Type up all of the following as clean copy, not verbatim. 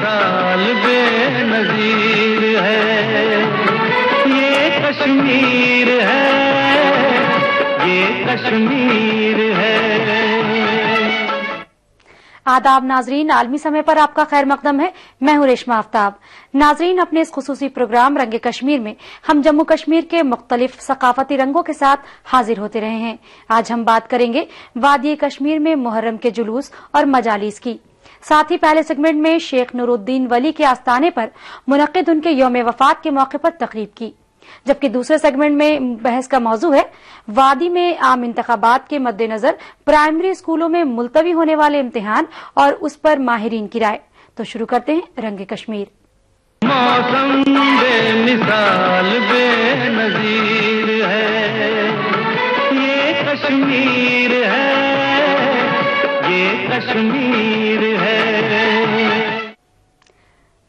مثال بے نظیر ہے، یہ کشمیر ہے، یہ کشمیر ہے۔ آداب ناظرین، عالمی سمے پر آپ کا خیر مقدم ہے۔ میں ہوں ریشما آفتاب۔ ناظرین، اپنے اس خصوصی پروگرام رنگ کشمیر میں ہم جموں کشمیر کے مختلف ثقافتی رنگوں کے ساتھ حاضر ہوتے رہے ہیں۔ آج ہم بات کریں گے وادی کشمیر میں محرم کے جلوس اور مجالس کی۔ ساتھ ہی پہلے سیگمنٹ میں شیخ نور الدین ولی کے آستانے پر منعقد ان کے یوم وفات کے موقع پر تقریب کی، جبکہ دوسرے سیگمنٹ میں بحث کا موضوع ہے وادی میں عام انتخابات کے مد نظر پرائمری اسکولوں میں ملتوی ہونے والے امتحان اور اس پر ماہرین کی رائے۔ تو شروع کرتے ہیں رنگ کشمیر۔ موسم بے مثال بے نظیر ہے، یہ کشمیر ہے، یہ کشمیر ہے۔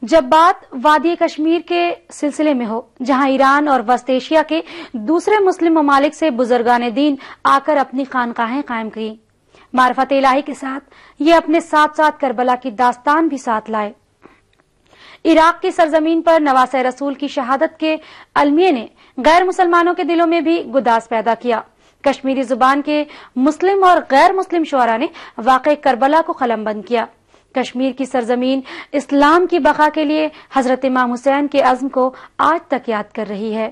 جب بات وادی کشمیر کے سلسلے میں ہو، جہاں ایران اور وسط ایشیا کے دوسرے مسلم ممالک سے بزرگان دین آ کر اپنی خانقاہیں قائم کی، معرفت الہی کے ساتھ یہ اپنے ساتھ ساتھ کربلا کی داستان بھی ساتھ لائے۔ عراق کی سرزمین پر نواسہ رسول کی شہادت کے المیے نے غیر مسلمانوں کے دلوں میں بھی گداز پیدا کیا۔ کشمیری زبان کے مسلم اور غیر مسلم شعراء نے واقع کربلا کو قلم بند کیا۔ کشمیر کی سرزمین اسلام کی بقا کے لیے حضرت امام حسین کے عزم کو آج تک یاد کر رہی ہے۔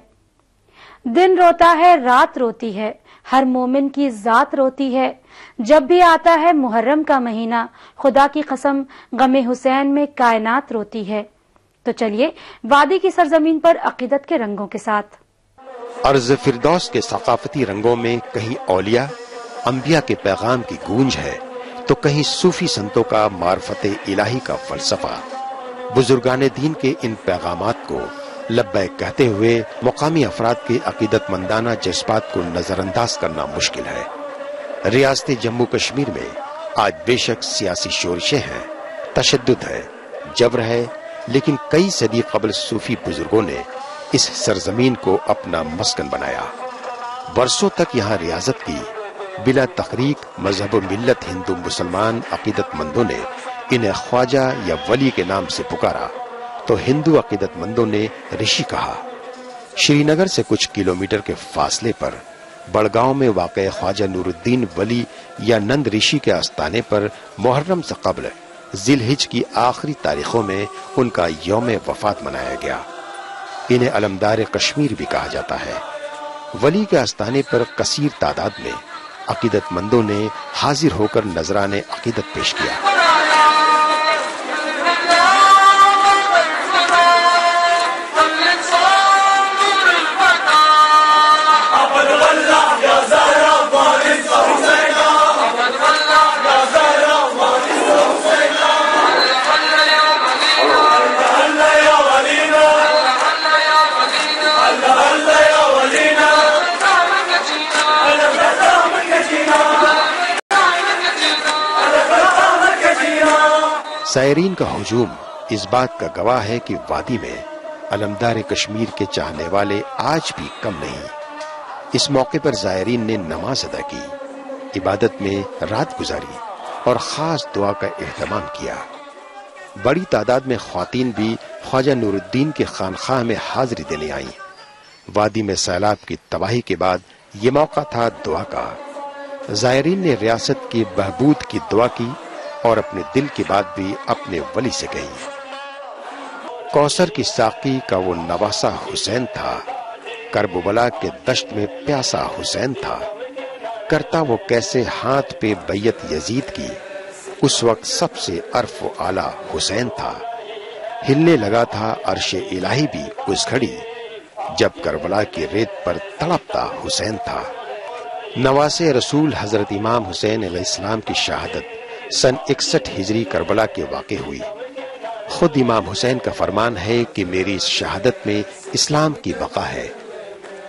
دن روتا ہے، رات روتی ہے، ہر مومن کی ذات روتی ہے، جب بھی آتا ہے محرم کا مہینہ، خدا کی قسم غم حسین میں کائنات روتی ہے۔ تو چلیے وادی کی سرزمین پر عقیدت کے رنگوں کے ساتھ۔ ارض فردوس کے ثقافتی رنگوں میں کہیں اولیاء انبیاء کے پیغام کی گونج ہے تو کہیں صوفی سنتوں کا معرفت الہی کا فلسفہ۔ بزرگان دین کے ان پیغامات کو لبیک کہتے ہوئے مقامی افراد کے عقیدت مندانہ جذبات کو نظر انداز کرنا مشکل ہے۔ ریاست جموں کشمیر میں آج بے شک سیاسی شورشیں ہیں، تشدد ہے، جبر ہے، لیکن کئی صدی قبل صوفی بزرگوں نے اس سرزمین کو اپنا مسکن بنایا۔ برسوں تک یہاں ریاضت کی، بلا تحریک مذہب و ملت ہندو مسلمان عقیدت مندوں نے انہیں خواجہ یا ولی کے نام سے پکارا تو ہندو عقیدت مندوں نے رشی کہا۔ شری نگر سے کچھ کلومیٹر کے فاصلے پر بڑگاؤں میں واقع خواجہ نور الدین ولی یا نند رشی کے آستانے پر محرم سے قبل ذی الحجہ کی آخری تاریخوں میں ان کا یوم وفات منایا گیا۔ انہیں علمدار کشمیر بھی کہا جاتا ہے۔ ولی کے آستانے پر کثیر تعداد میں عقیدت مندوں نے حاضر ہو کر نذران عقیدت پیش کیا۔ سائرین کا ہجوم اس بات کا گواہ ہے کہ وادی میں علمدار کشمیر کے چاہنے والے آج بھی کم نہیں۔ اس موقع پر زائرین نے نماز ادا کی، عبادت میں رات گزاری اور خاص دعا کا اہتمام کیا۔ بڑی تعداد میں خواتین بھی خواجہ نور الدین کے خانقاہ میں حاضری دینے آئیں۔ وادی میں سیلاب کی تباہی کے بعد یہ موقع تھا دعا کا۔ زائرین نے ریاست کی بہبود کی دعا کی اور اپنے دل کی بات بھی اپنے ولی سے کہی۔ کوثر کی ساقی کا وہ نواسہ حسین تھا، کربلا کے دشت میں پیاسا حسین تھا، کرتا وہ کیسے ہاتھ پہ بیعت یزید کی، اس وقت سب سے عرف و اعلیٰ حسین تھا، ہلنے لگا تھا عرش الہی بھی اس گھڑی، جب کربلا کی ریت پر تڑپتا حسین تھا۔ نواسے رسول حضرت امام حسین علیہ السلام کی شہادت سن 61 ہجری کربلا کے واقع ہوئی۔ خود امام حسین کا فرمان ہے کہ میری اس شہادت میں اسلام کی بقا ہے۔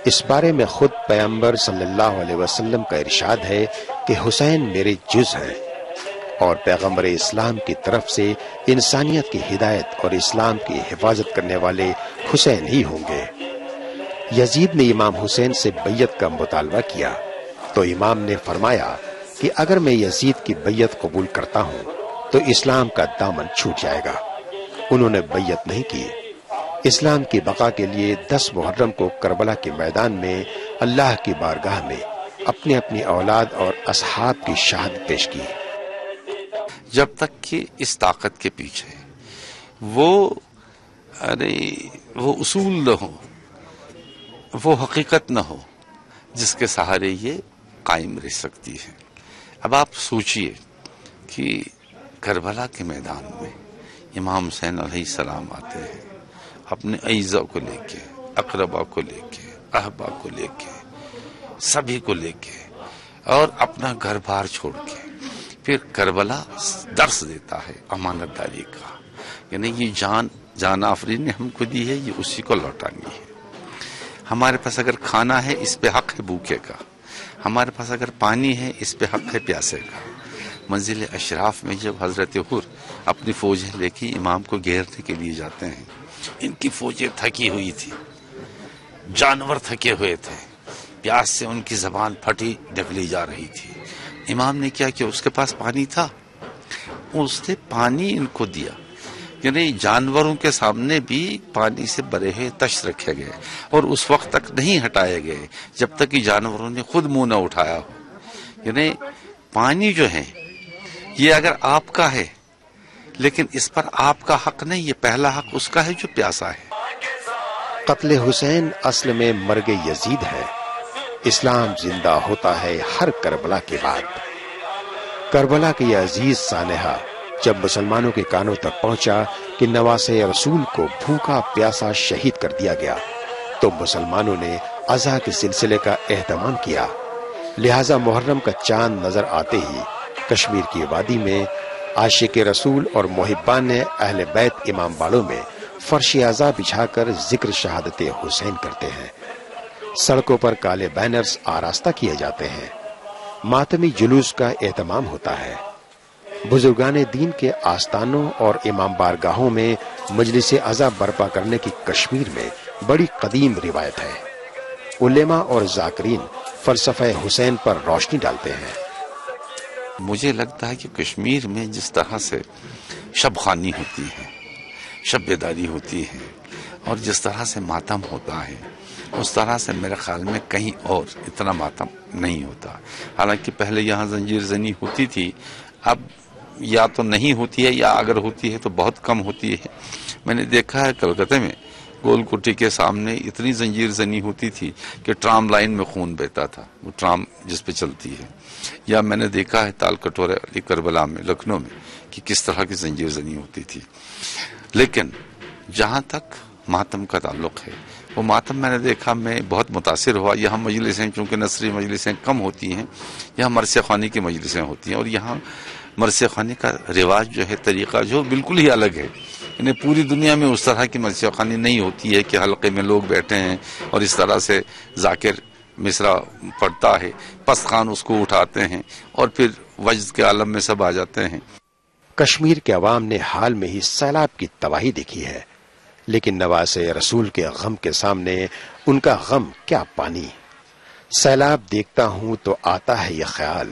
اس بارے میں خود پیغمبر صلی اللہ علیہ وسلم کا ارشاد ہے کہ حسین میرے جز ہیں، اور پیغمبر اسلام کی طرف سے انسانیت کی ہدایت اور اسلام کی حفاظت کرنے والے حسین ہی ہوں گے۔ یزید نے امام حسین سے بیعت کا مطالبہ کیا تو امام نے فرمایا کہ اگر میں یزید کی بیعت قبول کرتا ہوں تو اسلام کا دامن چھوٹ جائے گا، انہوں نے بیعت نہیں کی۔ اسلام کی بقا کے لیے 10 محرم کو کربلا کے میدان میں اللہ کی بارگاہ میں اپنی اپنی اولاد اور اصحاب کی شہادت پیش کی۔ جب تک کہ اس طاقت کے پیچھے وہ اصول نہ ہو، وہ حقیقت نہ ہو جس کے سہارے یہ قائم رہ سکتی ہے۔ اب آپ سوچئے کہ کربلا کے میدان میں امام حسین علیہ السلام آتے ہیں اپنے اعزاء کو لے کے، اقربا کو لے کے، احبا کو لے کے، سبھی کو لے کے، اور اپنا گھر بار چھوڑ کے پھر کربلا درس دیتا ہے امانت داری کا، یعنی یہ جان آفرین نے ہم کو دی ہے، یہ اسی کو لوٹانی ہے۔ ہمارے پاس اگر کھانا ہے اس پہ حق ہے بھوکے کا، ہمارے پاس اگر پانی ہے اس پہ حق ہے پیاسے کا۔ منزل اشراف میں جب حضرت حر اپنی فوجیں لے کے امام کو گھیرنے کے لیے جاتے ہیں، ان کی فوجیں تھکی ہوئی تھی، جانور تھکے ہوئے تھے، پیاس سے ان کی زبان پھٹی ڈگلی جا رہی تھی۔ امام نے کیا کہ اس کے پاس پانی تھا، اس نے پانی ان کو دیا، یعنی جانوروں کے سامنے بھی پانی سے بھرے ہوئے تش رکھے گئے اور اس وقت تک نہیں ہٹائے گئے جب تک کہ جانوروں نے خود منہ نہ اٹھایا ہو۔ یعنی پانی جو ہے یہ اگر آپ کا ہے لیکن اس پر آپ کا حق نہیں، یہ پہلا حق اس کا ہے جو پیاسا ہے۔ قتل حسین اصل میں مرگ یزید ہے۔ اسلام زندہ ہوتا ہے ہر کربلا کے بعد۔ کربلا کے یہ عزیز سانحہ جب مسلمانوں کے کانوں تک پہنچا کہ نواسے رسول کو بھوکا پیاسا شہید کر دیا گیا تو مسلمانوں نے عزا کے سلسلے کا اہتمام کیا۔ لہذا محرم کا چاند نظر آتے ہی کشمیر کی وادی میں عاشق رسول اور محبان اہل بیت امام بالوں میں فرش عزا بچھا کر ذکر شہادت حسین کرتے ہیں۔ سڑکوں پر کالے بینرز آراستہ کیے جاتے ہیں، ماتمی جلوس کا اہتمام ہوتا ہے۔ بزرگان دین کے آستانوں اور امام بارگاہوں میں مجلس عزا برپا کرنے کی کشمیر میں بڑی قدیم روایت ہے۔ علماء اور ذاکرین فلسفہ حسین پر روشنی ڈالتے ہیں۔ مجھے لگتا ہے کہ کشمیر میں جس طرح سے شب خوانی ہوتی ہے، شب بیداری ہوتی ہے اور جس طرح سے ماتم ہوتا ہے، اس طرح سے میرے خیال میں کہیں اور اتنا ماتم نہیں ہوتا۔ حالانکہ پہلے یہاں زنجیر زنی ہوتی تھی، اب یا تو نہیں ہوتی ہے یا اگر ہوتی ہے تو بہت کم ہوتی ہے۔ میں نے دیکھا ہے کلکتہ میں گول کوٹھی کے سامنے اتنی زنجیر زنی ہوتی تھی کہ ٹرام لائن میں خون بہتا تھا، وہ ٹرام جس پہ چلتی ہے۔ یا میں نے دیکھا ہے تال کٹورے علی کربلا میں، لکھنؤ میں، کہ کس طرح کی زنجیر زنی ہوتی تھی۔ لیکن جہاں تک ماتم کا تعلق ہے، وہ ماتم میں نے دیکھا، میں بہت متاثر ہوا۔ یہاں مجلسیں چونکہ نثری مجلسیں کم ہوتی ہیں، یہاں مرثیہ خوانی کی مجلسیں ہوتی ہیں، اور یہاں مرثیہ خوانی کا رواج جو ہے، طریقہ جو بالکل ہی الگ ہے۔ یعنی پوری دنیا میں اس طرح کی مرثیہ خوانی نہیں ہوتی ہے کہ حلقے میں لوگ بیٹھے ہیں اور اس طرح سے ذاکر مصرع پڑھتا ہے، پست خوان اس کو اٹھاتے ہیں اور پھر وجد کے عالم میں سب آ جاتے ہیں۔ کشمیر کے عوام نے حال میں ہی سیلاب کی تباہی دیکھی ہے، لیکن نواسے رسول کے غم کے سامنے ان کا غم کیا پانی۔ سیلاب دیکھتا ہوں تو آتا ہے یہ خیال،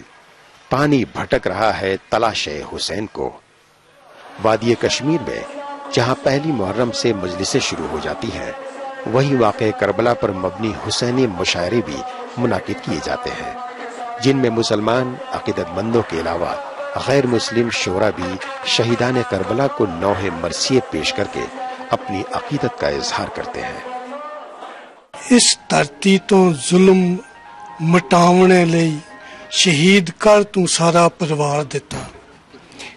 پانی بھٹک رہا ہے تلاش حسین کو۔ وادی کشمیر میں جہاں پہلی محرم سے مجلسیں شروع ہو جاتی ہیں، وہی واقع کربلا پر مبنی حسینی مشاعرے بھی منعقد کیے جاتے ہیں، جن میں مسلمان عقیدت مندوں کے علاوہ غیر مسلم شعراء بھی شہیدان کربلا کو نوح مرثیے پیش کر کے اپنی عقیدت کا اظہار کرتے ہیں۔ اس دھرتی تو ظلم مٹاونے لئی شہید کر تو سارا پروار دیتا،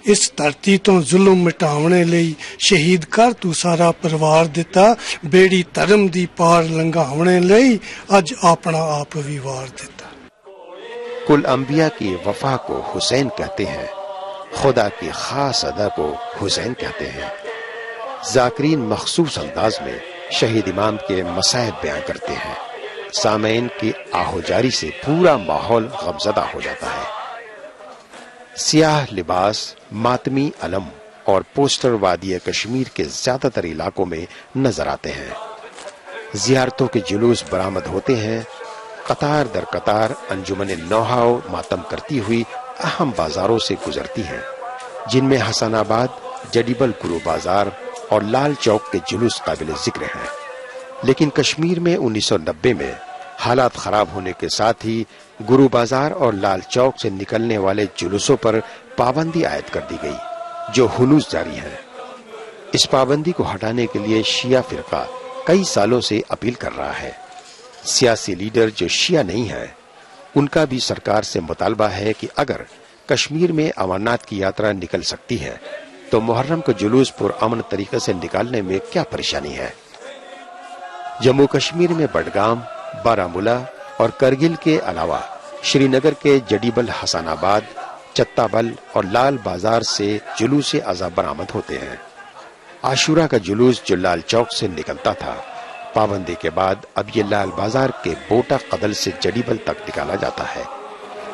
اس دھرتی تو ظلم مٹاونے لئی شہید کر تو سارا پروار دیتا، بیڑی دھرم دی پار لنگاونے لئی اج اپنا آپ بھی وار دیتا۔ کل انبیاء کی وفا کو حسین کہتے ہیں، خدا کی خاص ادا کو حسین کہتے ہیں۔ ذاکرین مخصوص انداز میں شہید امام کے مصائب بیان کرتے ہیں، سامعین کی آہو جاری سے پورا ماحول غمزدہ ہو جاتا ہے۔ سیاہ لباس، ماتمی علم اور پوسٹر وادی کشمیر کے زیادہ تر علاقوں میں نظر آتے ہیں۔ زیارتوں کے جلوس برآمد ہوتے ہیں، قطار در قطار انجمن نوحہ ماتم کرتی ہوئی اہم بازاروں سے گزرتی ہیں، جن میں حسن آباد، جڈیبل گرو بازار اور لال چوک کے جلوس قابل ذکر ہیں، لیکن کشمیر میں 1990 میں حالات خراب ہونے کے ساتھ ہی گرو بازار اور لال چوک سے نکلنے والے جلوسوں پر پابندی عائد کر دی گئی جو ہنوز جاری ہے۔ اس پابندی کو ہٹانے کے لیے شیعہ فرقہ کئی سالوں سے اپیل کر رہا ہے۔ سیاسی لیڈر جو شیعہ نہیں ہے ان کا بھی سرکار سے مطالبہ ہے کہ اگر کشمیر میں امرناتھ کی یاترا نکل سکتی ہے تو محرم کا جلوس پرامن طریقے سے نکالنے میں کیا پریشانی ہے۔ جموں کشمیر میں بڈگام، بارامولہ اور کرگل کے علاوہ شری نگر کے جڈیبل، حسن آباد، چتا بل اور لال بازار سے جلوس اضحیٰ برآمد ہوتے ہیں۔ عاشورہ کا جلوس جو لال چوک سے نکلتا تھا، پابندی کے بعد اب یہ لال بازار کے بوٹا قدل سے جڈیبل تک نکالا جاتا ہے۔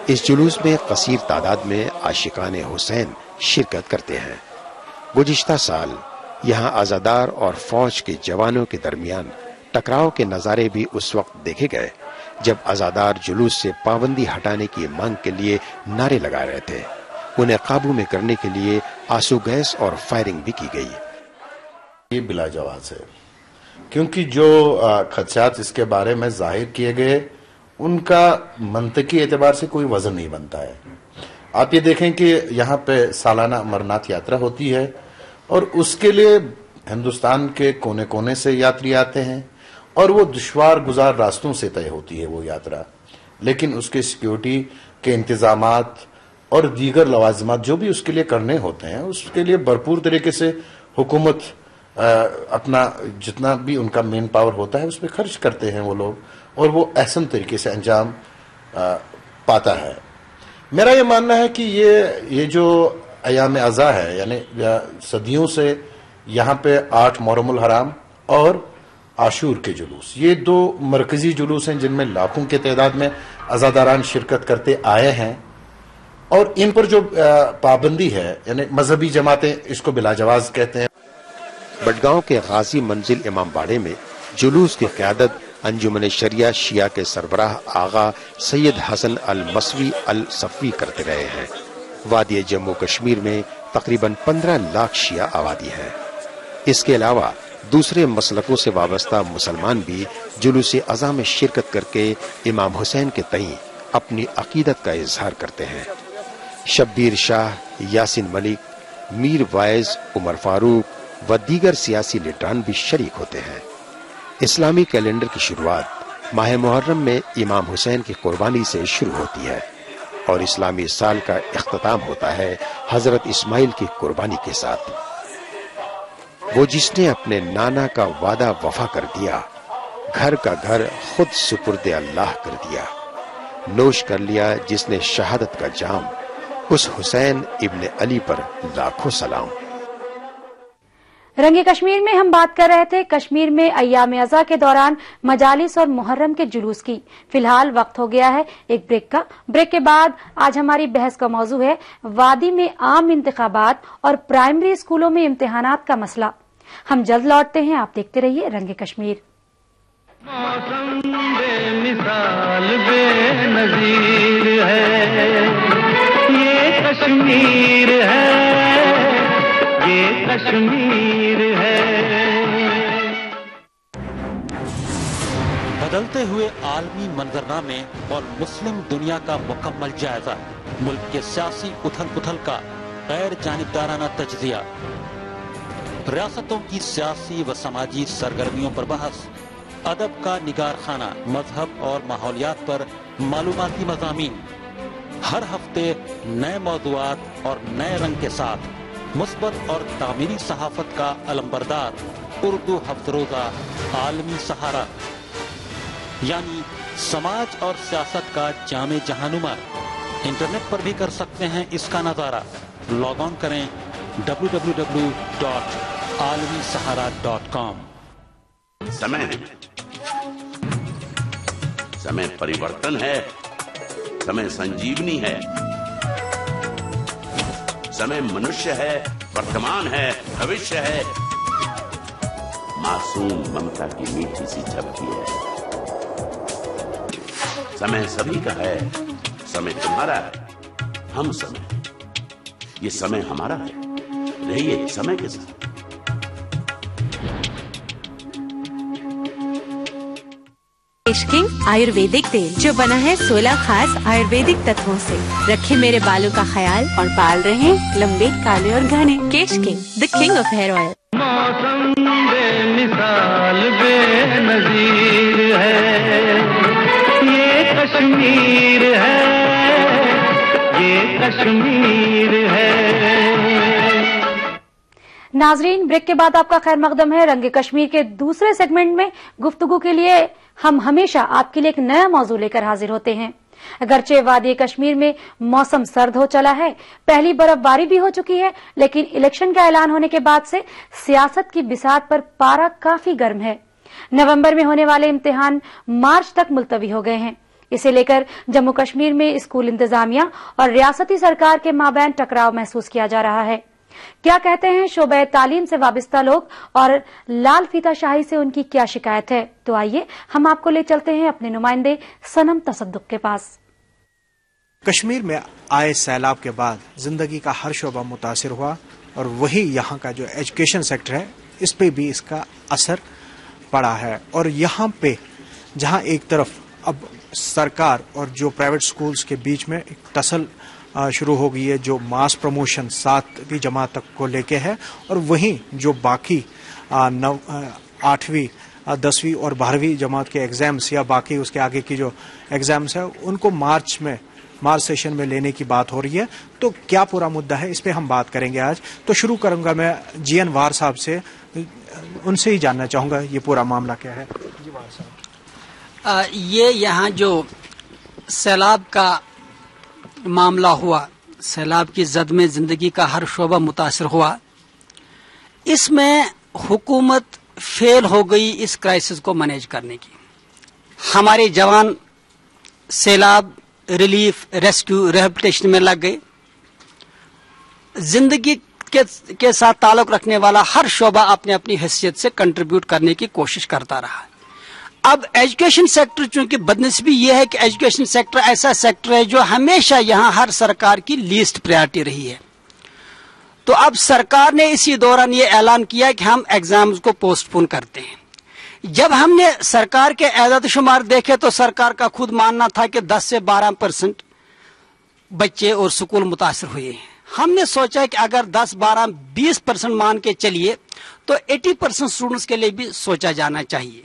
اس جلوس میں کثیر تعداد میں عاشقان حسین شرکت کرتے ہیں۔ گزشتہ سال یہاں عزادار اور فوج کے جوانوں کے درمیان ٹکراؤ کے نظارے بھی اس وقت دیکھے گئے جب عزادار جلوس سے پابندی ہٹانے کی مانگ کے لیے نعرے لگا رہے تھے۔ انہیں قابو میں کرنے کے لیے آنسو گیس اور فائرنگ بھی کی گئی۔ یہ بلا جواز ہے، کیونکہ جو خدشات اس کے بارے میں ظاہر کیے گئے ان کا منطقی اعتبار سے کوئی وزن نہیں بنتا ہے۔ آپ یہ دیکھیں کہ یہاں پہ سالانہ امرناتھ یاترا ہوتی ہے اور اس کے لیے ہندوستان کے کونے کونے سے یاتری آتے ہیں اور وہ دشوار گزار راستوں سے طے ہوتی ہے وہ یاترا، لیکن اس کے سیکیورٹی کے انتظامات اور دیگر لوازمات جو بھی اس کے لیے کرنے ہوتے ہیں اس کے لیے بھرپور طریقے سے حکومت اپنا جتنا بھی ان کا مین پاور ہوتا ہے اس پہ خرچ کرتے ہیں وہ لوگ، اور وہ احسن طریقے سے انجام پاتا ہے۔ میرا یہ ماننا ہے کہ یہ جو ایام اضحیٰ ہے، یعنی صدیوں سے یہاں پہ 8 محرم الحرام اور عاشور کے جلوس، یہ 2 مرکزی جلوس ہیں جن میں لاکھوں کے تعداد میں عزاداران شرکت کرتے آئے ہیں، اور ان پر جو پابندی ہے یعنی مذہبی جماعتیں اس کو بلا جواز کہتے ہیں۔ بڈگاؤں کے غازی منزل امام باڑے میں جلوس کی قیادت انجمن شریعہ شیعہ کے سربراہ آغا سید حسن المسوی الصفوی کرتے رہے ہیں۔ وادی جموں کشمیر میں تقریباً 15 لاکھ شیعہ آبادی ہے۔ اس کے علاوہ دوسرے مسلکوں سے وابستہ مسلمان بھی جلوس اضحیٰ میں شرکت کر کے امام حسین کے تئیں اپنی عقیدت کا اظہار کرتے ہیں۔ شبیر شاہ، یاسین ملک، میر وائز، عمر فاروق و دیگر سیاسی لیڈران بھی شریک ہوتے ہیں۔ اسلامی کیلنڈر کی شروعات ماہ محرم میں امام حسین کی قربانی سے شروع ہوتی ہے اور اسلامی سال کا اختتام ہوتا ہے حضرت اسماعیل کی قربانی کے ساتھ۔ وہ جس نے اپنے نانا کا وعدہ وفا کر دیا، گھر کا گھر خود سپرد اللہ کر دیا، نوش کر لیا جس نے شہادت کا جام، اس حسین ابن علی پر لاکھوں سلام۔ رنگ کشمیر میں ہم بات کر رہے تھے کشمیر میں ایام اضحیٰ کے دوران مجالس اور محرم کے جلوس کی۔ فی الحال وقت ہو گیا ہے ایک بریک کا۔ بریک کے بعد آج ہماری بحث کا موضوع ہے وادی میں عام انتخابات اور پرائمری اسکولوں میں امتحانات کا مسئلہ۔ ہم جلد لوٹتے ہیں، آپ دیکھتے رہیے رنگ کشمیر۔ موسم بے مثال بے نظیر ہے، یہ کشمیر ہے، یہ کشمیر ہے۔ بدلتے ہوئے عالمی منظرنامے اور مسلم دنیا کا مکمل جائزہ، ملک کے سیاسی اتھل پتھل کا غیر جانبدارانہ تجزیہ، ریاستوں کی سیاسی و سماجی سرگرمیوں پر بحث، ادب کا نگار خانہ، مذہب اور ماحولیات پر معلوماتی مضامین، ہر ہفتے نئے موضوعات اور نئے رنگ کے ساتھ مثبت اور تعمیری صحافت کا علمبردار اردو ہفت روزہ عالمی سہارا، یعنی سماج اور سیاست کا جامع جہانما۔ انٹرنیٹ پر بھی کر سکتے ہیں اس کا نظارہ۔ لاگ آن کریں www.alamisahara.com۔ समय परिवर्तन है, समय संजीवनी है, समय मनुष्य है, वर्तमान है, भविष्य है, मासूम ममता की मीठी सी झपकी है। समय सभी का है, समय तुम्हारा है, हम समय, ये समय हमारा है। रहिए समय के साथ। केश किंग आयुर्वेदिक तेल जो बना है 16 खास आयुर्वेदिक तत्वों से। रखे मेरे बालों का ख्याल और बाल रहे लंबे, काले और घने। Kesh king, the king of hair oil. मौसम बेमिसाल बेनजीर है, ये कश्मीर है, ये कश्मीर है। नाजरीन, ब्रेक के बाद आपका खैर मकदम है। रंग कश्मीर के दूसरे सेगमेंट में गुफ्तगू के लिए हम हमेशा आपके लिए एक नया मौजू लेकर हाजिर होते हैं। अगरचे वादी कश्मीर में मौसम सर्द हो चला है, पहली बर्फबारी भी हो चुकी है, लेकिन इलेक्शन का ऐलान होने के बाद से सियासत की बिसात पर पारा काफी गर्म है। नवंबर में होने वाले इम्तिहान मार्च तक मुलतवी हो गए हैं। इसे लेकर जम्मू कश्मीर में स्कूल इंतजामिया और रियासती सरकार के माबैन टकराव महसूस किया जा रहा है। क्या कहते हैं शोबे तालीम से वाबस्ता लोग और लाल फीता शाही से उनकी क्या शिकायत है? तो आइए हम आपको ले चलते हैं अपने नुमाइंदे सनम तसद्दुक के पास। कश्मीर में आए सैलाब के बाद जिंदगी का हर शोबा मुतासिर हुआ और वही यहाँ का जो एजुकेशन सेक्टर है इस पे भी इसका असर पड़ा है। और यहाँ पे जहाँ एक तरफ अब सरकार और जो प्राइवेट स्कूल्स के बीच में एक टसल शुरू हो गई है जो मास प्रमोशन 7वीं जमात तक को लेके है, और वहीं जो बाकी 8वीं 10वीं और 12वीं जमात के एग्जाम्स या बाकी उसके आगे की जो एग्जाम्स है उनको मार्च सेशन में लेने की बात हो रही है। तो क्या पूरा मुद्दा है, इस पे हम बात करेंगे आज। तो शुरू करूंगा मैं जीएन वार साहब से, उनसे ही जानना चाहूंगा ये पूरा मामला क्या है। जी वार साहब, ये यहाँ जो सैलाब का मामला हुआ, सैलाब की जद में जिंदगी का हर शोबा मुतासिर हुआ, इसमें हुकूमत फेल हो गई इस क्राइसिस को मैनेज करने की। हमारे जवान सैलाब, रिलीफ, रेस्क्यू, रिहेबिलिटेशन में लग गए। जिंदगी के साथ ताल्लुक रखने वाला हर शोबा अपने अपनी हैसियत से कंट्रीब्यूट करने की कोशिश करता रहा। अब एजुकेशन सेक्टर, चूंकि बदनसीबी यह है कि एजुकेशन सेक्टर ऐसा सेक्टर है जो हमेशा यहां हर सरकार की लीस्ट प्रायोरिटी रही है। तो अब सरकार ने इसी दौरान ये ऐलान किया कि हम एग्जाम्स को पोस्टपोन करते हैं। जब हमने सरकार के एदाद शुमार देखे तो सरकार का खुद मानना था कि 10 से 12% बच्चे और स्कूल मुतासर हुए हैं। हमने सोचा कि अगर 10, 12, 20% मान के चलिए तो 80% स्टूडेंट्स के लिए भी सोचा जाना चाहिए।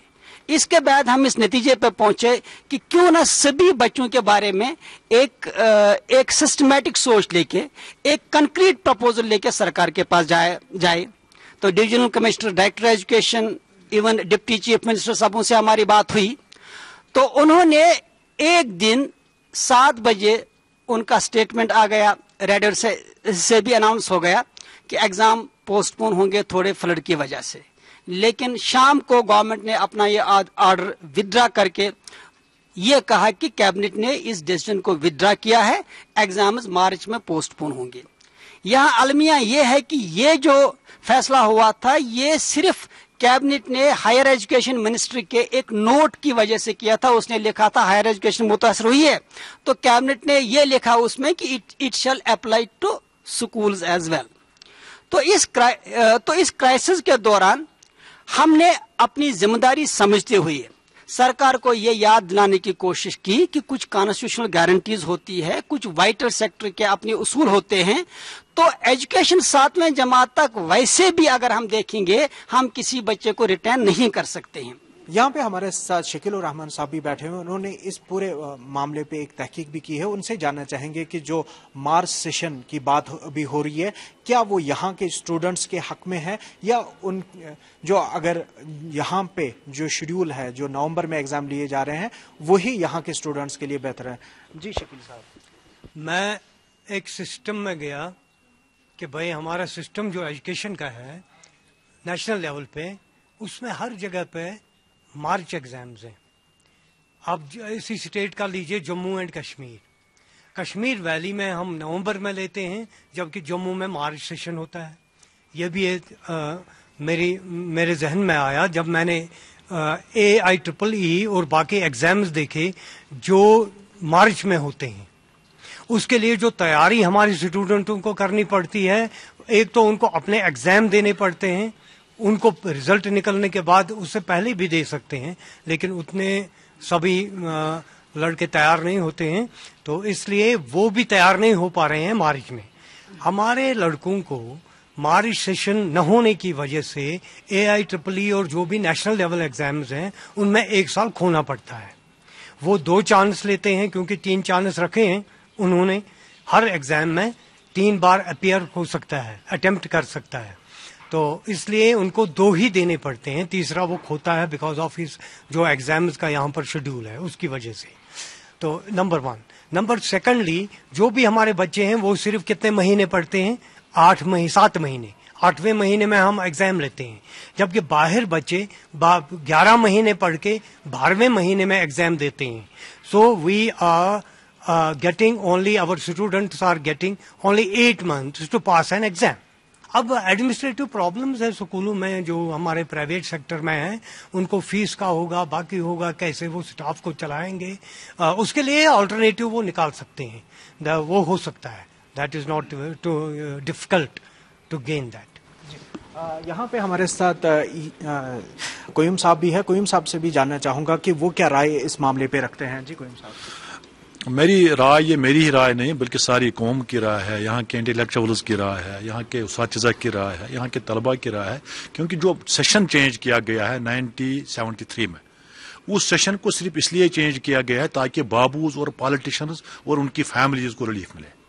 इसके बाद हम इस नतीजे पर पहुंचे कि क्यों ना सभी बच्चों के बारे में एक सिस्टमैटिक सोच लेके, एक कंक्रीट प्रपोजल लेके सरकार के पास जाए। तो divisional commissioner, director education, even deputy chief minister सबों से हमारी बात हुई। तो उन्होंने एक दिन 7 बजे उनका स्टेटमेंट आ गया, रेडर से भी अनाउंस हो गया कि एग्जाम पोस्टपोन होंगे थोड़े फ्लड की वजह से। लेकिन शाम को गवर्नमेंट ने अपना ये ऑर्डर विथड्रा करके ये कहा कि कैबिनेट ने इस डिसीजन को विथड्रा किया है, एग्जाम्स मार्च में पोस्टपोन होंगे। यहाँ अलमिया ये है कि ये जो फैसला हुआ था ये सिर्फ कैबिनेट ने हायर एजुकेशन मिनिस्ट्री के एक नोट की वजह से किया था। उसने लिखा था हायर एजुकेशन मुतासर हुई है, तो कैबिनेट ने ये लिखा उसमें कि it shall apply to schools as well. तो इस क्राइसिस के दौरान हमने अपनी जिम्मेदारी समझते हुए सरकार को ये याद दिलाने की कोशिश की कि कुछ कॉन्स्टिट्यूशनल गारंटीज होती है, कुछ वाइटल सेक्टर के अपने उसूल होते हैं। तो एजुकेशन 7वें जमात तक वैसे भी अगर हम देखेंगे हम किसी बच्चे को रिटर्न नहीं कर सकते हैं। यहाँ पे हमारे साथ शकील उर रहमान साहब भी बैठे हुए, उन्होंने इस पूरे मामले पे एक तहकीक भी की है। उनसे जानना चाहेंगे कि जो मार्च सेशन की बात अभी हो रही है, क्या वो यहाँ के स्टूडेंट्स के हक में है या उन जो अगर यहाँ पे जो शेड्यूल है जो नवंबर में एग्जाम लिए जा रहे हैं वही यहाँ के स्टूडेंट्स के लिए बेहतर है। जी शकील साहब, मैं एक सिस्टम में गया कि भाई हमारा सिस्टम जो एजुकेशन का है नेशनल लेवल पे, उसमें हर जगह पे मार्च एग्जाम्स हैं। आप इसी स्टेट का लीजिए जम्मू एंड कश्मीर, कश्मीर वैली में हम नवंबर में लेते हैं जबकि जम्मू में मार्च सेशन होता है। यह भी मेरे जहन में आया जब मैंने AIEEE और बाकी एग्जाम्स देखे जो मार्च में होते हैं। उसके लिए जो तैयारी हमारे स्टूडेंटों को करनी पड़ती है, एक तो उनको अपने एग्जाम देने पड़ते हैं, उनको रिजल्ट निकलने के बाद उससे पहले भी दे सकते हैं, लेकिन उतने सभी लड़के तैयार नहीं होते हैं, तो इसलिए वो भी तैयार नहीं हो पा रहे हैं मार्च में। हमारे लड़कों को मार्च सेशन न होने की वजह से AIEEE और जो भी नेशनल लेवल एग्जाम्स हैं उनमें 1 साल खोना पड़ता है। वो 2 चांस लेते हैं, क्योंकि 3 चांस रखे हैं उन्होंने, हर एग्जाम में 3 बार अपीयर हो सकता है, अटेम्प्ट कर सकता है, तो इसलिए उनको 2 ही देने पड़ते हैं, तीसरा वो खोता है बिकॉज ऑफ हिज जो एग्जाम्स का यहाँ पर शेड्यूल है उसकी वजह से। तो नंबर 1। नंबर सेकंडली, जो भी हमारे बच्चे हैं वो सिर्फ कितने महीने पढ़ते हैं? 7 महीने। 8वें महीने में हम एग्जाम लेते हैं, जबकि बाहर बच्चे 11 महीने पढ़ के 12वें महीने में एग्जाम देते हैं। So we are getting only, our students are getting only 8 months to pass an exam. अब एडमिनिस्ट्रेटिव प्रॉब्लम्स है स्कूलों में, जो हमारे प्राइवेट सेक्टर में है, उनको फीस का होगा, बाकी होगा, कैसे वो स्टाफ को चलाएंगे, उसके लिए अल्टरनेटिव वो निकाल सकते हैं, वो हो सकता है। That is not too difficult to gain that. यहाँ पे हमारे साथ कोयम साहब भी है। कोयम साहब से भी जानना चाहूंगा कि वो क्या राय इस मामले पे रखते हैं। जी कोयम साहब। मेरी राय, ये मेरी ही राय नहीं बल्कि सारी कौम की राय है, यहाँ के इंटेलेक्चुअल्स की राय है, यहाँ के उस्तातिज़ा की राय है, यहाँ के तलबा की राय है, क्योंकि जो सेशन चेंज किया गया है 1973 में, उस सेशन को सिर्फ इसलिए चेंज किया गया है ताकि बाबूज और पॉलिटिशियंस और उनकी फैमिलीज को रिलीफ मिले,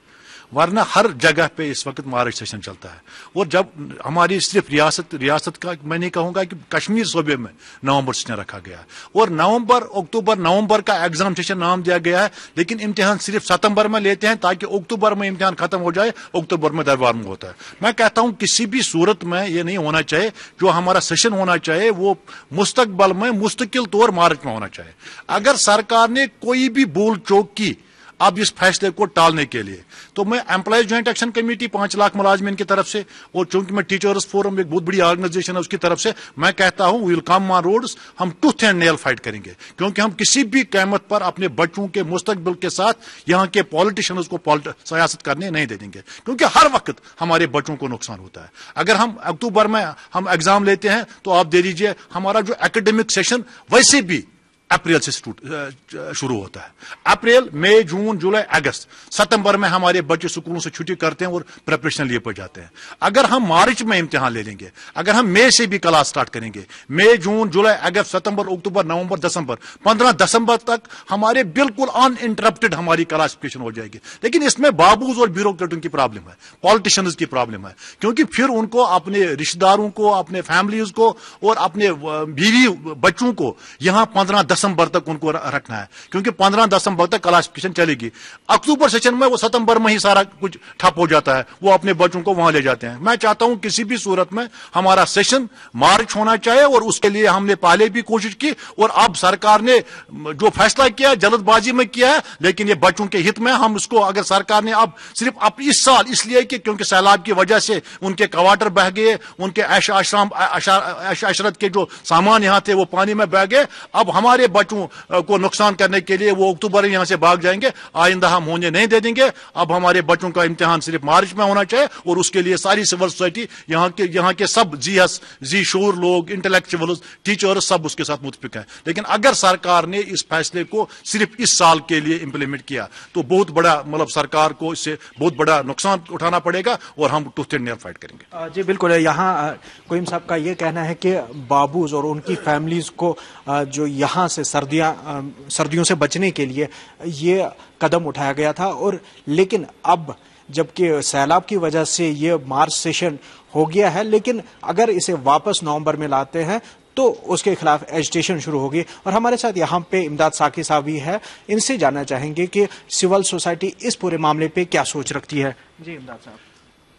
वरना हर जगह पे इस वक्त मार्च सेशन चलता है। और जब हमारी सिर्फ रियासत का, मैं नहीं कहूंगा कि कश्मीर सूबे में नवंबर सेशन रखा गया है, और नवंबर का एग्जाम सेशन नाम दिया गया है, लेकिन इम्तिहान सिर्फ सितंबर में लेते हैं ताकि अक्टूबर में इम्तिहान खत्म हो जाए, अक्टूबर में दरबार में होता है। मैं कहता हूं किसी भी सूरत में ये नहीं होना चाहिए, जो हमारा सेशन होना चाहिए वो मुस्तकबल में मुस्तकिल तौर मार्च में होना चाहिए। अगर सरकार ने कोई भी भूल चूक की अब इस फैसले को टालने के लिए, तो मैं employees joint action committee 5 lakh मुलाजमीन की तरफ से, और चूंकि मैं टीचर्स फोरम एक बहुत बड़ी ऑर्गेनाइजेशन है उसकी तरफ से, मैं कहता हूं विल कम ऑन रोड्स, हम टूथ एंड नेल फाइट करेंगे, क्योंकि हम किसी भी कीमत पर अपने बच्चों के मुस्तकबिल के साथ यहाँ के पॉलिटिशियंस को सियासत करने नहीं दे देंगे, क्योंकि हर वक्त हमारे बच्चों को नुकसान होता है। अगर हम अक्टूबर में हम एग्जाम लेते हैं तो आप दे दीजिए, हमारा जो एकेडमिक सेशन वैसे भी अप्रैल से शुरू होता है। अप्रैल, मई, जून, जुलाई, अगस्त, सितंबर में हमारे बच्चे स्कूलों से छुट्टी करते हैं और प्रिपरेशन लिए पर जाते हैं। अगर हम मार्च में इम्तिहान ले लेंगे, अगर हम मई से भी क्लास स्टार्ट करेंगे, मई, जून, जुलाई, अगस्त, सितंबर, अक्टूबर, नवंबर, दिसंबर, 15 दिसंबर तक हमारे बिल्कुल अनइंटरप्टेड हमारी क्लासिफिकेशन हो जाएगी। लेकिन इसमें बाबूज और ब्यूरोक्रेटों की प्रॉब्लम है, पॉलिटिशियंस की प्रॉब्लम है, क्योंकि फिर उनको अपने रिश्तेदारों को, अपने फैमिलीज को और अपने बीवी बच्चों को यहाँ 15 दिसंबर तक उनको रखना है, क्योंकि 15 दिसंबर तक क्लासिफिकेशन चलेगी। अक्टूबर सेशन में वो सितंबर में ही सारा कुछ ठप हो जाता है, वो अपने बच्चों को वहां ले जाते हैं। मैं चाहता हूं किसी भी सूरत में हमारा सेशन मार्च होना चाहिए, और उसके लिए हमने पहले भी कोशिश की, और अब सरकार ने जो फैसला किया जल्दबाजी में किया है, लेकिन ये बच्चों के हित में हम इसको, अगर सरकार ने अब सिर्फ इस साल इसलिए कि क्योंकि सैलाब की वजह से उनके क्वार्टर बह गए, उनके ऐश-आशरत के जो सामान यहाँ थे वो पानी में बह गए, अब हमारे बच्चों को नुकसान करने के लिए वो अक्टूबर यहां से भाग जाएंगे, आइंदा हम होने नहीं दे देंगे। अब हमारे बच्चों का इम्तिहान सिर्फ मार्च में होना चाहिए, और उसके लिए सारी सिविल सोसाइटी, यहाँ के सब जी शोर लोग, इंटेलेक्चुअल्स, टीचर्स, सब उसके साथ मुतफिक हैं। लेकिन अगर सरकार ने इस फैसले को सिर्फ इस साल के लिए इंप्लीमेंट किया तो बहुत बड़ा, मतलब सरकार को इससे बहुत बड़ा नुकसान उठाना पड़ेगा, और हम टूथ एंड नेल फाइट करेंगे। जी बिल्कुल। यहाँ कोयम साहब का ये कहना है कि बाबूज और उनकी फैमिलीज को जो यहाँ से सर्दियों से बचने के लिए ये कदम उठाया गया था, और लेकिन अब जबकि सैलाब की वजह से ये मार्च सेशन हो गया है, लेकिन अगर इसे वापस नवंबर में लाते हैं तो उसके खिलाफ एजिटेशन शुरू होगी। और हमारे साथ यहाँ पे इमदाद साकी साहब भी है, इनसे जानना चाहेंगे कि सिविल सोसाइटी इस पूरे मामले पे क्या सोच रखती है। जी इमदाद साहब।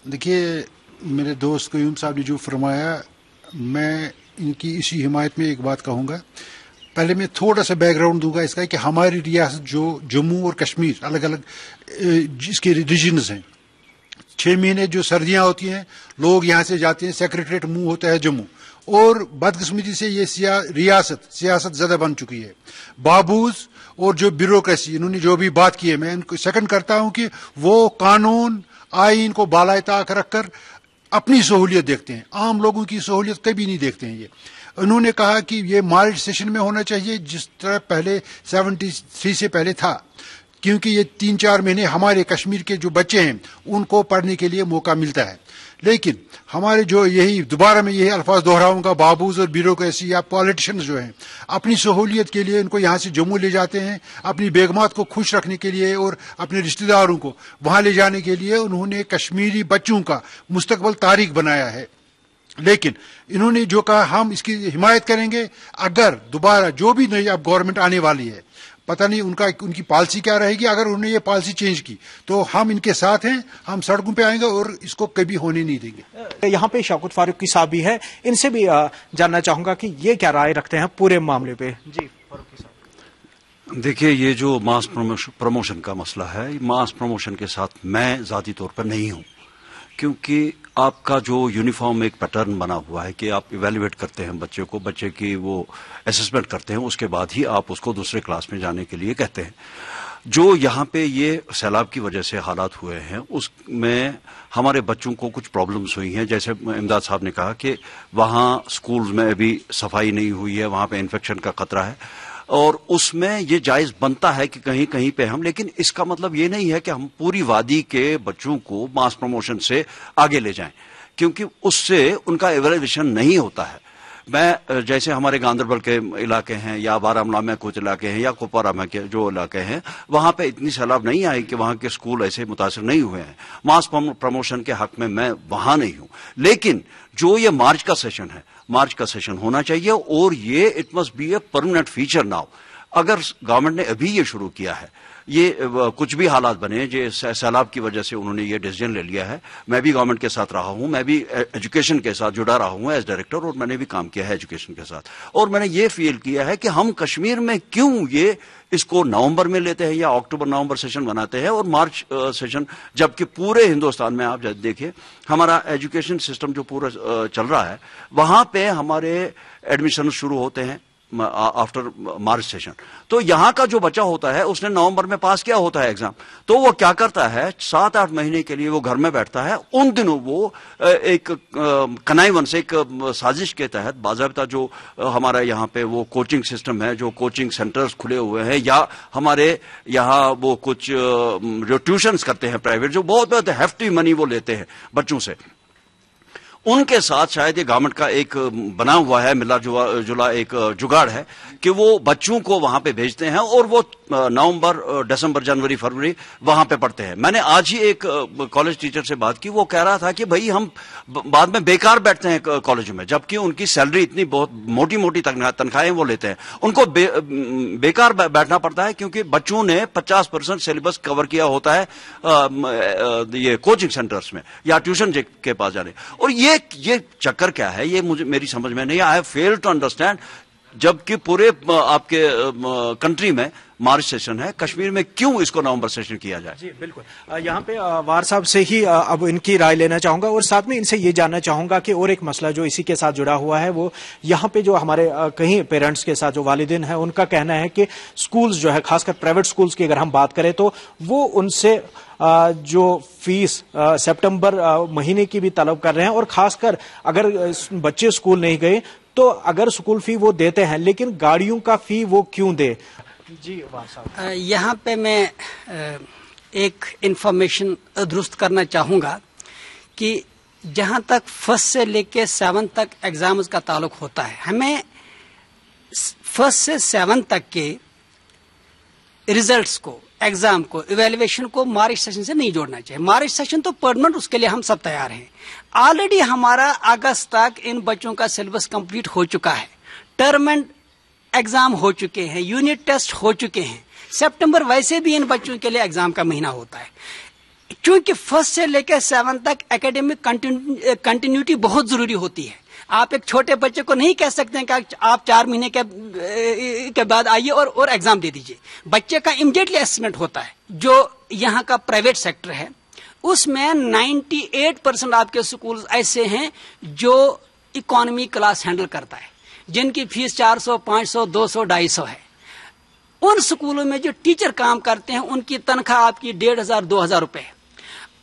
देखिए, मेरे दोस्त कोयम साहब ने जो फरमाया, मैं इनकी इसी हिमायत में एक बात कहूँगा। पहले मैं थोड़ा सा बैकग्राउंड दूंगा इसका कि हमारी रियासत जो जम्मू और कश्मीर अलग अलग इसके रीजन्स हैं, 6 महीने जो सर्दियां होती हैं लोग यहाँ से जाते हैं, सेक्रेटरीट मूव होता है जम्मू, और बदकिस्मती से ये सियासत ज्यादा बन चुकी है। बाबूज और जो ब्यूरोक्रेसी, इन्होंने जो भी बात की है, मैं इनको सेकंड करता हूं कि वो कानून आईन को बालाए ताक रखकर अपनी सहूलियत देखते हैं, आम लोगों की सहूलियत कभी नहीं देखते हैं। ये उन्होंने कहा कि ये मार्च सेशन में होना चाहिए जिस तरह पहले 73 से पहले था, क्योंकि ये 3-4 महीने हमारे कश्मीर के जो बच्चे हैं उनको पढ़ने के लिए मौका मिलता है। लेकिन हमारे जो यही दोबारा में यही अल्फाज दोहराऊंगा, बाबूज और ब्यूरोक्रेसी या पॉलिटिशियंस जो हैं अपनी सहूलियत के लिए इनको यहाँ से जम्मू ले जाते हैं, अपनी बेगमात को खुश रखने के लिए और अपने रिश्तेदारों को वहाँ ले जाने के लिए उन्होंने कश्मीरी बच्चों का मुस्तकबल तारीख बनाया है। लेकिन इन्होंने जो कहा हम इसकी हिमायत करेंगे अगर दोबारा जो भी नई अब गवर्नमेंट आने वाली है, पता नहीं उनकी पॉलिसी क्या रहेगी, अगर उन्होंने ये पॉलिसी चेंज की तो हम इनके साथ हैं, हम सड़कों पे आएंगे और इसको कभी होने नहीं देंगे। यहाँ पे शौकत फारूकी साहब भी है, इनसे भी जानना चाहूंगा कि ये क्या राय रखते हैं पूरे मामले पे। जी फारूकी साहब। देखिए, ये जो मास प्रमोशन का मसला है, मास प्रमोशन के साथ मैं ज़ाती तौर पर नहीं हूँ, क्योंकि आपका जो यूनिफॉर्म एक पैटर्न बना हुआ है कि आप इवेल्युएट करते हैं बच्चे को, बच्चे की वो असेसमेंट करते हैं, उसके बाद ही आप उसको दूसरे क्लास में जाने के लिए कहते हैं। जो यहाँ पे ये सैलाब की वजह से हालात हुए हैं उसमें हमारे बच्चों को कुछ प्रॉब्लम्स हुई हैं। जैसे इमदाद साहब ने कहा कि वहाँ स्कूल्स में अभी सफाई नहीं हुई है, वहाँ पे इन्फेक्शन का खतरा है, और उसमें ये जायज बनता है कि कहीं कहीं पे हम, लेकिन इसका मतलब ये नहीं है कि हम पूरी वादी के बच्चों को मास प्रमोशन से आगे ले जाएं, क्योंकि उससे उनका इवैल्यूएशन नहीं होता है। मैं जैसे हमारे गांधरबल के इलाके हैं या बारामूला में कुछ इलाके हैं या कुपवारा में के जो इलाके हैं, वहां पे इतनी सैलाब नहीं आई कि वहां के स्कूल ऐसे मुतासर नहीं हुए हैं। मास प्रमोशन के हक में मैं वहां नहीं हूं, लेकिन जो ये मार्च का सेशन है, मार्च का सेशन होना चाहिए और ये it must be a permanent feature now. अगर गवर्नमेंट ने अभी ये शुरू किया है, ये कुछ भी हालात बने, जो सैलाब की वजह से उन्होंने ये डिसीजन ले लिया है, मैं भी गवर्नमेंट के साथ रहा हूं, मैं भी एजुकेशन के साथ जुड़ा रहा हूं एज डायरेक्टर, और मैंने भी काम किया है एजुकेशन के साथ, और मैंने ये फील किया है कि हम कश्मीर में क्यों ये इसको नवंबर में लेते हैं या अक्टूबर नवंबर सेशन बनाते हैं और मार्च सेशन, जबकि पूरे हिंदुस्तान में आप देखिए हमारा एजुकेशन सिस्टम जो पूरा चल रहा है, वहां पे हमारे एडमिशन शुरू होते हैं आफ्टर मार्च सेशन। तो यहाँ का जो बच्चा होता है उसने नवंबर में पास किया होता है एग्जाम, तो वो क्या करता है 7-8 महीने के लिए वो घर में बैठता है। उन दिनों वो एक कनाइवन से, एक साजिश के तहत बाज़ाब्ता जो हमारा यहाँ पे वो कोचिंग सिस्टम है, जो कोचिंग सेंटर्स खुले हुए हैं, या हमारे यहाँ वो कुछ जो ट्यूशन्स करते हैं प्राइवेट, जो बहुत बहुत हेफ्टी मनी वो लेते हैं बच्चों से, उनके साथ शायद ये गवर्नमेंट का एक बना हुआ है मिला जुला एक जुगाड़ है कि वो बच्चों को वहां पे भेजते हैं और वो नवंबर, दिसंबर, जनवरी, फरवरी वहां पे पढ़ते हैं। मैंने आज ही एक कॉलेज टीचर से बात की, वो कह रहा था कि भाई हम बाद में बेकार बैठते हैं कॉलेज में, जबकि उनकी सैलरी इतनी बहुत मोटी मोटी तनख्वाहें वो लेते हैं, उनको बेकार बैठना पड़ता है क्योंकि बच्चों ने 50% सिलेबस कवर किया होता है ये कोचिंग सेंटर्स में या ट्यूशन के पास जाने। और ये चक्कर क्या है, ये मेरी समझ में नहीं, I have failed to understand. जबकि पूरे आपके कंट्री में मार्च सेशन है, कश्मीर में क्यों इसको नवंबर सेशन किया जाए? जी बिल्कुल। यहाँ पे वार साहब से ही अब इनकी राय लेना चाहूंगा और साथ में इनसे ये जानना चाहूंगा कि और एक मसला जो इसी के साथ जुड़ा हुआ है, वो यहाँ पे जो हमारे कहीं पेरेंट्स के साथ जो वालिदैन है, उनका कहना है कि स्कूल्स जो है, खासकर प्राइवेट स्कूल्स की अगर हम बात करें तो वो उनसे जो फीस सितंबर महीने की भी तलब कर रहे हैं, और खासकर अगर बच्चे स्कूल नहीं गए तो अगर स्कूल फी वो देते हैं, लेकिन गाड़ियों का फी वो क्यों दे? जी यहाँ पे मैं एक इंफॉर्मेशन दुरुस्त करना चाहूँगा कि जहाँ तक फर्स्ट से लेके 7 तक एग्जाम्स का ताल्लुक होता है, हमें फर्स्ट से 7 तक के रिजल्ट्स को, एग्जाम को, इवेल्युएशन को मार्च सेशन से नहीं जोड़ना चाहिए। मार्च सेशन तो परमानेंट, उसके लिए हम सब तैयार हैं। ऑलरेडी हमारा अगस्त तक इन बच्चों का सिलेबस कंप्लीट हो चुका है, टर्म एंड एग्जाम हो चुके हैं, यूनिट टेस्ट हो चुके हैं। सितंबर वैसे भी इन बच्चों के लिए एग्जाम का महीना होता है। क्योंकि फर्स्ट से लेकर 7 तक एकेडमिक कंटिन्यूटी बहुत जरूरी होती है। आप एक छोटे बच्चे को नहीं कह सकते हैं कि आप 4 महीने के बाद आइए और एग्जाम दे दीजिए। बच्चे का इमीडिएटली असेसमेंट होता है। जो यहाँ का प्राइवेट सेक्टर है उसमें 98% आपके स्कूल ऐसे हैं जो इकोनॉमी क्लास हैंडल करता है, जिनकी फीस 400, 500, 200, 250 है। उन स्कूलों में जो टीचर काम करते हैं उनकी तनख्वाह आपकी 1500, 2000 रुपए है।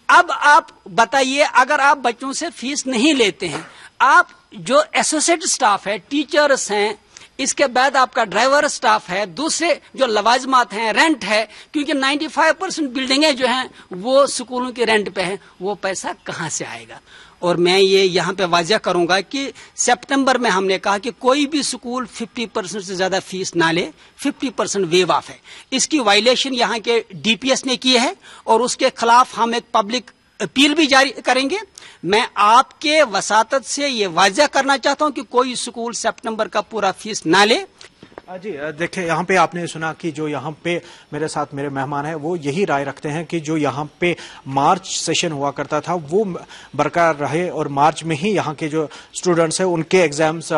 अब आप बताइए, अगर आप बच्चों से फीस नहीं लेते हैं, आप जो एसोसिएट स्टाफ है, टीचर्स हैं, इसके बाद आपका ड्राइवर स्टाफ है, दूसरे जो लवाजमात हैं, रेंट है, क्योंकि 95% बिल्डिंगें जो हैं वो स्कूलों के रेंट पे हैं, वो पैसा कहां से आएगा? और मैं ये यहाँ पे वाज़ह करूंगा कि सितंबर में हमने कहा कि कोई भी स्कूल 50% से ज्यादा फीस ना ले, 50% वेव ऑफ है। इसकी वायलेशन यहाँ के डीपीएस ने की है और उसके खिलाफ हम एक पब्लिक अपील भी जारी करेंगे। मैं आपके वसातत से ये वाज़ह करना चाहता हूं कि कोई स्कूल सितंबर का पूरा फीस ना ले। जी देखिए, यहाँ पे आपने सुना कि जो यहाँ पे मेरे साथ मेरे मेहमान हैं वो यही राय रखते हैं कि जो यहाँ पे मार्च सेशन हुआ करता था वो बरकरार रहे और मार्च में ही यहाँ के जो स्टूडेंट्स हैं उनके एग्जाम्स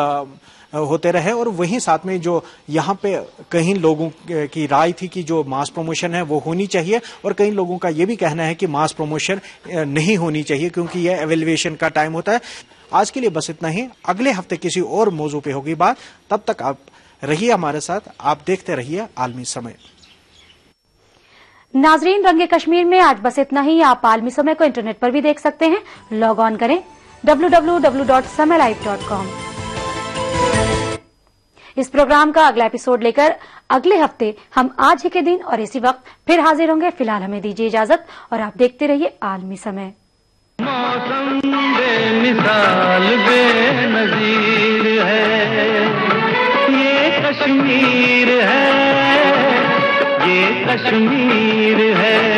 होते रहे। और वहीं साथ में जो यहाँ पे कई लोगों की राय थी कि जो मास प्रमोशन है वो होनी चाहिए, और कई लोगों का ये भी कहना है कि मास प्रमोशन नहीं होनी चाहिए क्योंकि ये एवेल्युएशन का टाइम होता है। आज के लिए बस इतना ही, अगले हफ्ते किसी और मौजू पे होगी बात। तब तक आप रहिए हमारे साथ, आप देखते रहिए आलमी समय। नाजरीन, रंगे कश्मीर में आज बस इतना ही। आप आलमी समय को इंटरनेट पर भी देख सकते हैं, लॉग ऑन करें www.samaylive.com। इस प्रोग्राम का अगला एपिसोड लेकर अगले हफ्ते हम आज ही के दिन और इसी वक्त फिर हाजिर होंगे। फिलहाल हमें दीजिए इजाजत और आप देखते रहिए आलमी समय। मौसम बेमिसाल बेनजीर है, ये कश्मीर है, ये कश्मीर है।